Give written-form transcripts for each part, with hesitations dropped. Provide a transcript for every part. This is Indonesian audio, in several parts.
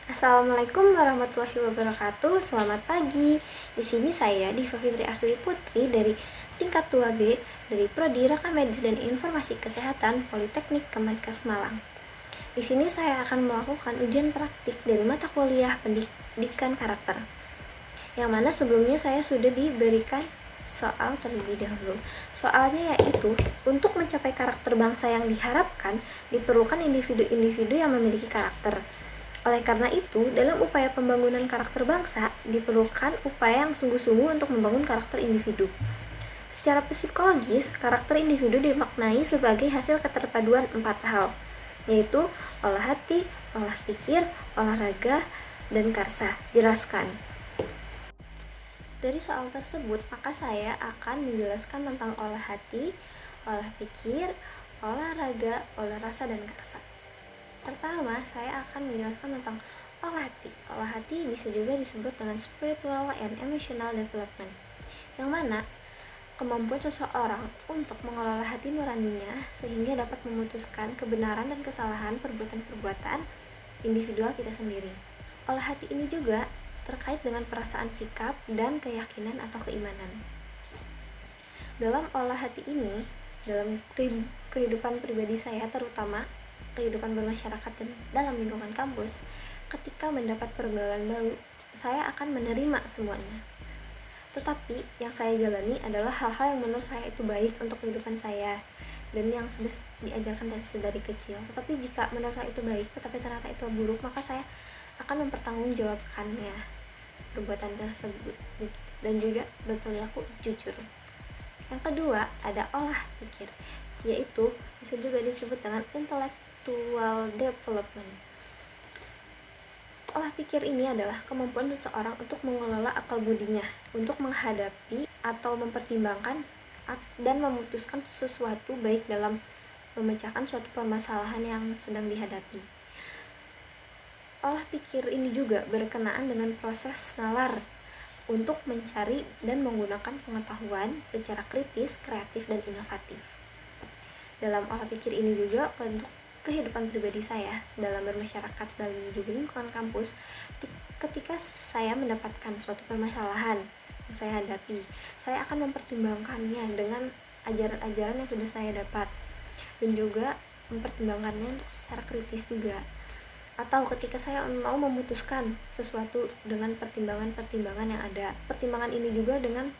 Assalamualaikum warahmatullahi wabarakatuh. Selamat pagi. Di sini saya Diva Fitri Astuti Putri dari tingkat 2B dari Prodi Rekam Medis dan Informasi Kesehatan Politeknik Kemenkes Malang. Di sini saya akan melakukan ujian praktik dari mata kuliah Pendidikan Karakter. Yang mana sebelumnya saya sudah diberikan soal terlebih dahulu. Soalnya yaitu, untuk mencapai karakter bangsa yang diharapkan, diperlukan individu-individu yang memiliki karakter. Oleh karena itu, dalam upaya pembangunan karakter bangsa, diperlukan upaya yang sungguh-sungguh untuk membangun karakter individu. Secara psikologis, karakter individu dimaknai sebagai hasil keterpaduan 4 hal, yaitu olah hati, olah pikir, olahraga, dan karsa. Jelaskan. Dari soal tersebut, maka saya akan menjelaskan tentang olah hati, olah pikir, olahraga, olah rasa, dan karsa. Pertama, saya akan menjelaskan tentang olah hati. Olah hati bisa juga disebut dengan spiritual and emotional development, yang mana kemampuan seseorang untuk mengelola hati nuraninya sehingga dapat memutuskan kebenaran dan kesalahan perbuatan-perbuatan individual kita sendiri. Olah hati ini juga terkait dengan perasaan sikap dan keyakinan atau keimanan. Dalam olah hati ini, dalam kehidupan pribadi saya, terutama kehidupan bermasyarakat dan dalam lingkungan kampus, ketika mendapat pergaulan baru, saya akan menerima semuanya. Tetapi yang saya jalani adalah hal-hal yang menurut saya itu baik untuk kehidupan saya dan yang sudah diajarkan dari kecil. Tetapi jika menurut saya itu baik tetapi ternyata itu buruk, maka saya akan mempertanggungjawabkannya perbuatan tersebut dan juga berperilaku jujur. Yang kedua, ada olah pikir, yaitu bisa juga disebut dengan intellectual development. Olah pikir ini adalah kemampuan seseorang untuk mengelola akal budinya, untuk menghadapi atau mempertimbangkan dan memutuskan sesuatu baik dalam memecahkan suatu permasalahan yang sedang dihadapi. Olah pikir ini juga berkenaan dengan proses nalar untuk mencari dan menggunakan pengetahuan secara kritis, kreatif, dan inovatif. Dalam olah pikir ini juga untuk kehidupan pribadi saya dalam bermasyarakat dan juga lingkungan kampus, ketika saya mendapatkan suatu permasalahan yang saya hadapi, saya akan mempertimbangkannya dengan ajaran-ajaran yang sudah saya dapat dan juga mempertimbangkannya untuk secara kritis juga. Atau ketika saya mau memutuskan sesuatu dengan pertimbangan-pertimbangan yang ada, pertimbangan ini juga dengan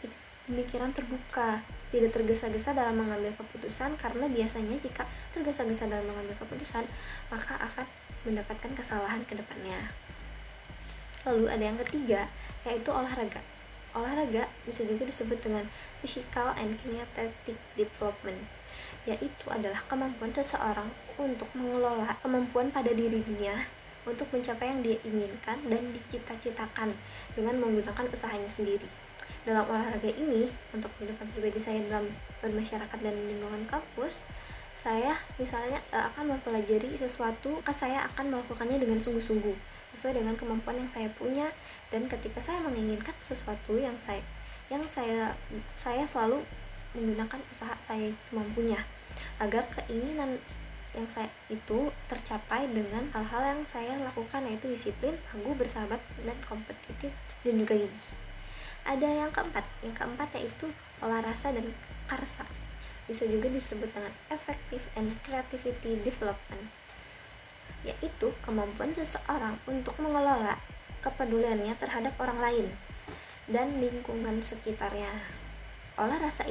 pemikiran terbuka, tidak tergesa-gesa dalam mengambil keputusan, karena biasanya jika tergesa-gesa dalam mengambil keputusan maka akan mendapatkan kesalahan ke depannya. Lalu ada yang ketiga, yaitu olahraga. Olahraga bisa juga disebut dengan physical and kinetic development, yaitu adalah kemampuan seseorang untuk mengelola kemampuan pada dirinya untuk mencapai yang dia inginkan dan dicita-citakan dengan menggunakan usahanya sendiri. Dalam olahraga ini, untuk kehidupan pribadi saya dalam bermasyarakat dan lingkungan kampus, saya misalnya akan mempelajari sesuatu, maka saya akan melakukannya dengan sungguh-sungguh sesuai dengan kemampuan yang saya punya, dan ketika saya menginginkan sesuatu yang saya selalu menggunakan usaha saya semampunya agar keinginan yang saya itu tercapai dengan hal-hal yang saya lakukan, yaitu disiplin, tangguh, bersahabat, dan kompetitif, dan juga gigih. Ada yang keempat yaitu olah rasa dan karsa, bisa juga disebut dengan effective and creativity development, yaitu kemampuan seseorang untuk mengelola kepeduliannya terhadap orang lain dan lingkungan sekitarnya. Olah rasa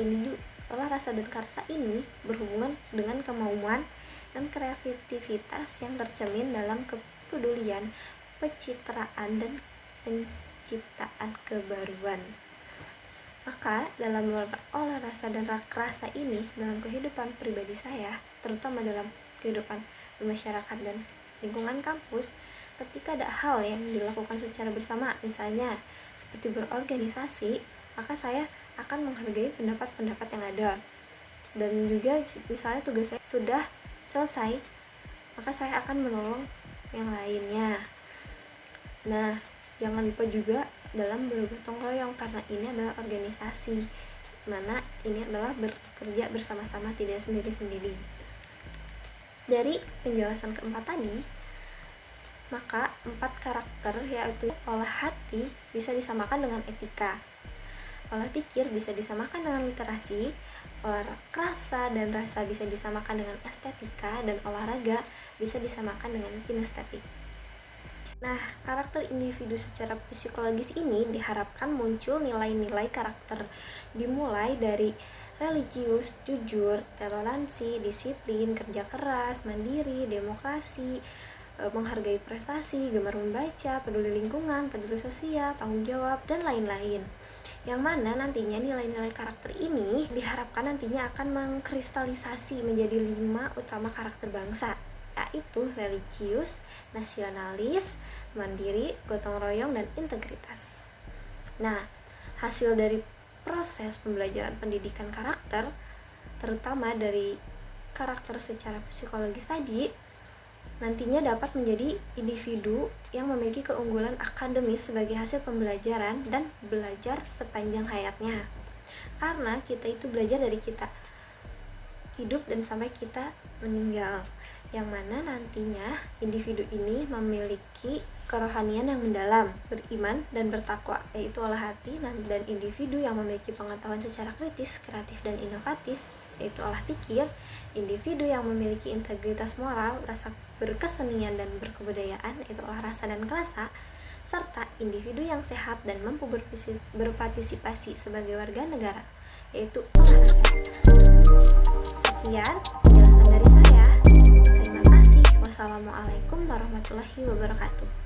dan karsa ini berhubungan dengan kemauan dan kreativitas yang tercermin dalam kepedulian, pencitraan, dan penciptaan kebaruan. Maka dalam olah rasa dan rasa ini dalam kehidupan pribadi saya, terutama dalam kehidupan bermasyarakat dan lingkungan kampus, ketika ada hal yang dilakukan secara bersama, misalnya seperti berorganisasi, maka saya akan menghargai pendapat-pendapat yang ada. Dan juga misalnya tugas saya sudah selesai, maka saya akan menolong yang lainnya. Nah, jangan lupa juga dalam bergotong royong, karena ini adalah organisasi, mana ini adalah bekerja bersama-sama, tidak sendiri-sendiri. Dari penjelasan keempat tadi, Maka 4 karakter yaitu olah hati bisa disamakan dengan etika, olah pikir bisa disamakan dengan literasi, olah rasa dan rasa bisa disamakan dengan estetika, dan olahraga bisa disamakan dengan kinestetik. Nah, karakter individu secara psikologis ini diharapkan muncul nilai-nilai karakter, dimulai dari religius, jujur, toleransi, disiplin, kerja keras, mandiri, demokrasi, menghargai prestasi, gemar membaca, peduli lingkungan, peduli sosial, tanggung jawab, dan lain-lain. Yang mana nantinya nilai-nilai karakter ini diharapkan nantinya akan mengkristalisasi menjadi 5 utama karakter bangsa, yaitu religius, nasionalis, mandiri, gotong royong, dan integritas. Nah, hasil dari proses pembelajaran pendidikan karakter, terutama dari karakter secara psikologis tadi, nantinya dapat menjadi individu yang memiliki keunggulan akademis sebagai hasil pembelajaran dan belajar sepanjang hayatnya. Karena kita itu belajar dari kita hidup dan sampai kita meninggal, yang mana nantinya individu ini memiliki kerohanian yang mendalam, beriman dan bertakwa, yaitu olah hati, dan individu yang memiliki pengetahuan secara kritis, kreatif, dan inovatif, yaitu olah pikir, individu yang memiliki integritas moral, rasa berkesenian dan berkebudayaan, yaitu olah rasa dan kelasa, serta individu yang sehat dan mampu berpartisipasi sebagai warga negara, yaitu olahraga. Sekian penjelasan dari saya. Terima kasih. Wassalamualaikum warahmatullahi wabarakatuh.